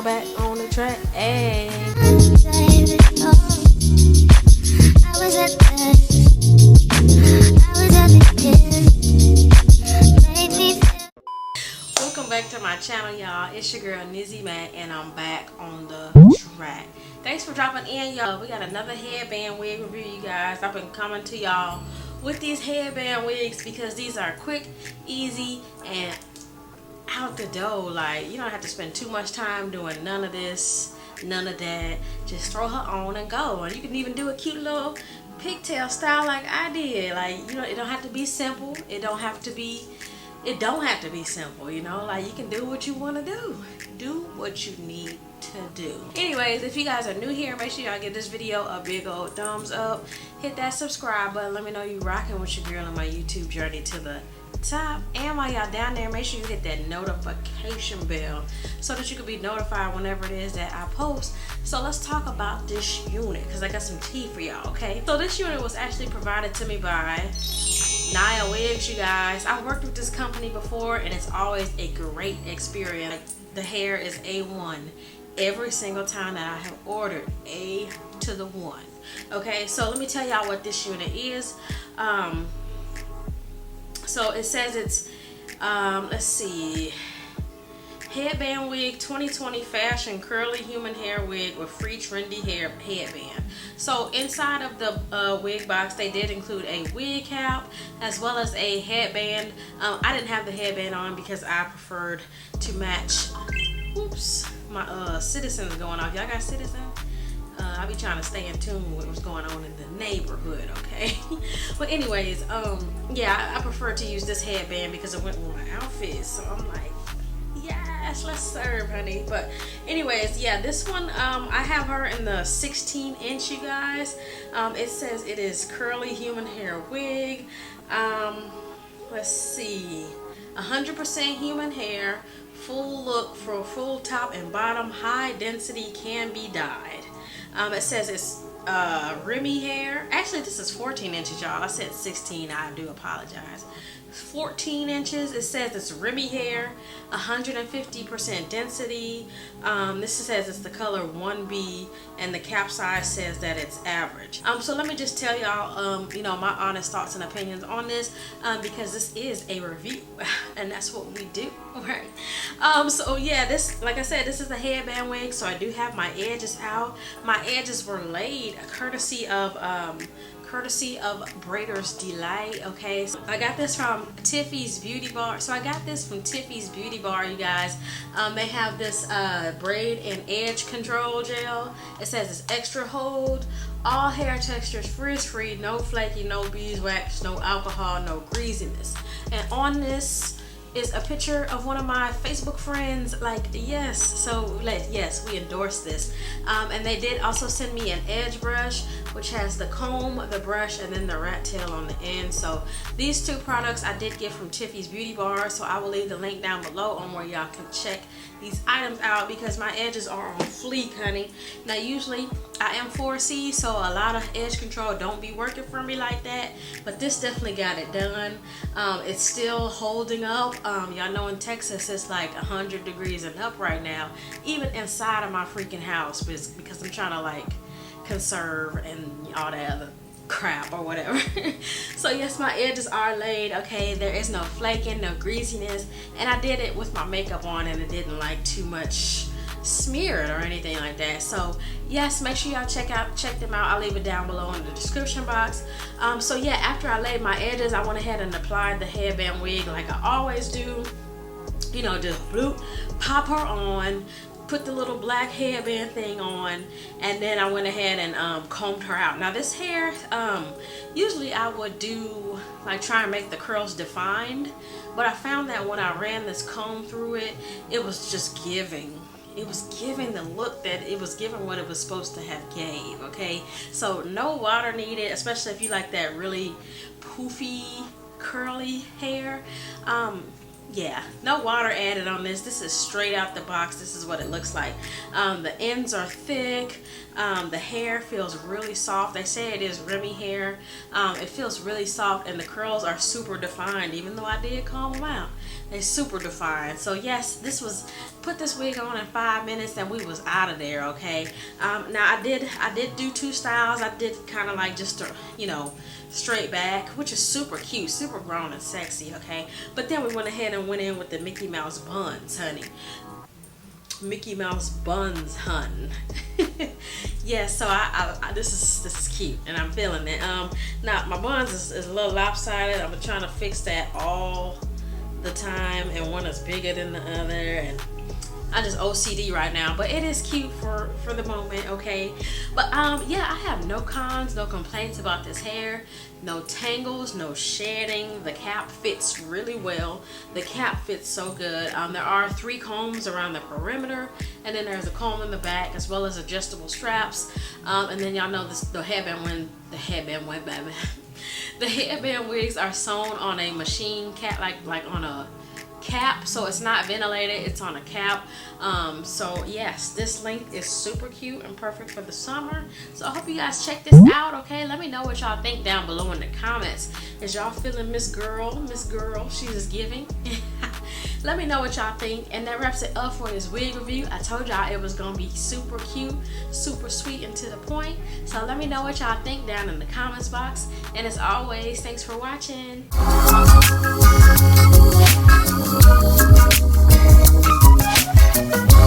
back on the track. Hey. Welcome back to my channel, y'all. It's your girl Nizzymac, and I'm back on the track. Thanks for dropping in, y'all. We got another headband wig review, you guys. I've been coming to y'all with these headband wigs because these are quick, easy, and out the door. Like, you don't have to spend too much time doing none of this, none of that. Just throw her on and go. And you can even do a cute little pigtail style like I did. Like, you know, it don't have to be simple. It don't have to be simple, you know. Like, you can do what you want to do. Do what you need to do. Anyways, if you guys are new here, make sure y'all give this video a big old thumbs up. Hit that subscribe button. Let me know you rocking with your girl on my YouTube journey to the top. And while y'all down there, make sure you hit that notification bell so that you can be notified whenever it is that I post. So let's talk about this unit, because I got some tea for y'all, okay? So this unit was actually provided to me by NiaWigs, you guys. I've worked with this company before, and it's always a great experience. Like, the hair is A1 every single time that I have ordered, A to the 1. Okay, so let me tell y'all what this unit is. So it says it's let's see, headband wig 2020 fashion curly human hair wig with free trendy hair headband. So inside of the wig box, they did include a wig cap as well as a headband. I didn't have the headband on because I preferred to match, whoops, my Citizens going off. Y'all got Citizen? I be trying to stay in tune with what's going on in the neighborhood, okay? But anyways, yeah, I prefer to use this headband because it went with my outfit. So I'm like, yes, let's serve, honey. But anyways, yeah, this one, I have her in the 16-inch, you guys. It says it is curly human hair wig. Let's see, 100% human hair, full look for full top and bottom, high density, can be dyed. It says it's Remy hair. Actually, this is 14 inches, y'all. I said 16. I do apologize. 14 inches. It says it's Remy hair, 150% density. This says it's the color 1B, and the cap size says that it's average. So let me just tell y'all, you know, my honest thoughts and opinions on this, because this is a review, and that's what we do, right? So yeah, this, like I said, this is a headband wig, so I do have my edges out. My edges were laid courtesy of Braider's Delight. Okay, so I got this from Tiffy's Beauty Bar. So I got this from Tiffy's Beauty Bar, you guys. They have this braid and edge control gel. It says it's extra hold, all hair textures, frizz-free, no flaky, no beeswax, no alcohol, no greasiness. And on this is a picture of one of my Facebook friends. Like, yes, so like, yes, we endorse this. And they did also send me an edge brush, which has the comb, the brush, and then the rat tail on the end. So these two products I did get from Tiffy's Beauty Bar, so I will leave the link down below on where y'all can check these items out, because my edges are on fleek, honey. Now usually I am 4C, so a lot of edge control don't be working for me like that, but this definitely got it done. It's still holding up. Y'all know in Texas it's like 100 degrees and up right now, even inside of my freaking house, because I'm trying to like conserve and all that other crap or whatever. So yes, my edges are laid. Okay, there is no flaking, no greasiness, and I did it with my makeup on, and it didn't like too much smeared or anything like that. So yes, make sure y'all check them out. I'll leave it down below in the description box. So yeah, after I laid my edges, I went ahead and applied the headband wig like I always do. You know, just bloop, pop her on, put the little black headband thing on, and then I went ahead and combed her out. Now this hair, usually I would do like try and make the curls defined, but I found that when I ran this comb through it, it was just giving. It was giving the look that it was giving what it was supposed to have gave. Okay, so no water needed, especially if you like that really poofy curly hair. Yeah, no water added on this. This is straight out the box. This is what it looks like. The ends are thick. The hair feels really soft. They say it is Remy hair. It feels really soft, and the curls are super defined, even though I did comb them out. They super defined. So yes, this was, put this wig on in 5 minutes and we was out of there. Okay. Now I did do 2 styles. I did kind of like just a, you know, straight back, which is super cute, super grown and sexy. Okay. But then we went ahead and went in with the Mickey Mouse buns, honey. Mickey Mouse buns, hun. Yeah, so I this is cute and I'm feeling it. Now my buns is a little lopsided. I'm trying to fix that all the time, and one is bigger than the other, and I just OCD right now, but it is cute for the moment. Okay, but yeah, I have no cons, no complaints about this hair. No tangles, no shedding. The cap fits really well. The cap fits so good. There are 3 combs around the perimeter, and then there's a comb in the back, as well as adjustable straps. And then y'all know this, the headband wig, baby. The headband wigs are sewn on a machine cap, like on a cap, so it's not ventilated, it's on a cap. So yes, this length is super cute and perfect for the summer. So I hope you guys check this out. Okay, let me know what y'all think down below in the comments. Is y'all feeling Miss Girl? She's just giving. Let me know what y'all think. And that wraps it up for this wig review. I told y'all it was gonna be super cute, super sweet, and to the point. So let me know what y'all think down in the comments box. And as always, thanks for watching. Thank you.